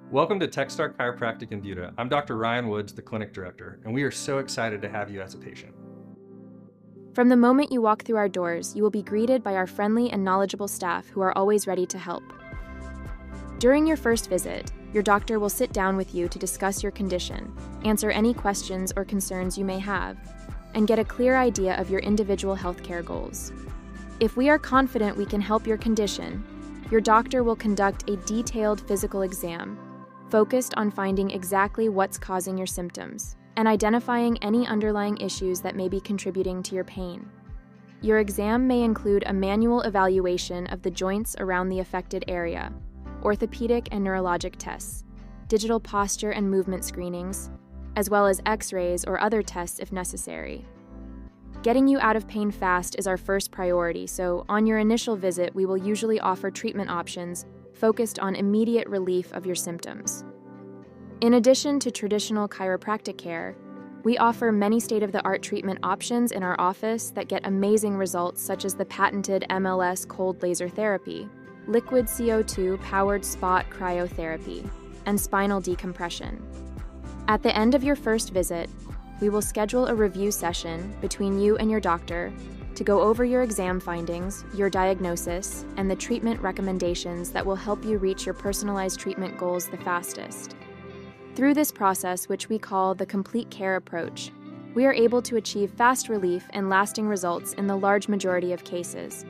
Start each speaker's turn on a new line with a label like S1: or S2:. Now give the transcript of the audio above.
S1: Welcome to TexStar Chiropractic Buda. I'm Dr. Ryan Woods, the clinic director, and we are so excited to have you as a patient.
S2: From the moment you walk through our doors, you will be greeted by our friendly and knowledgeable staff who are always ready to help. During your first visit, your doctor will sit down with you to discuss your condition, answer any questions or concerns you may have, and get a clear idea of your individual healthcare goals. If we are confident we can help your condition, your doctor will conduct a detailed physical exam, focused on finding exactly what's causing your symptoms and identifying any underlying issues that may be contributing to your pain. Your exam may include a manual evaluation of the joints around the affected area, orthopedic and neurologic tests, digital posture and movement screenings, as well as X-rays or other tests if necessary. Getting you out of pain fast is our first priority, so on your initial visit, we will usually offer treatment options focused on immediate relief of your symptoms. In addition to traditional chiropractic care, we offer many state-of-the-art treatment options in our office that get amazing results, such as the patented MLS cold laser therapy, liquid CO2-powered spot cryotherapy, and spinal decompression. At the end of your first visit, we will schedule a review session between you and your doctor to go over your exam findings, your diagnosis, and the treatment recommendations that will help you reach your personalized treatment goals the fastest. Through this process, which we call the complete care approach, we are able to achieve fast relief and lasting results in the large majority of cases.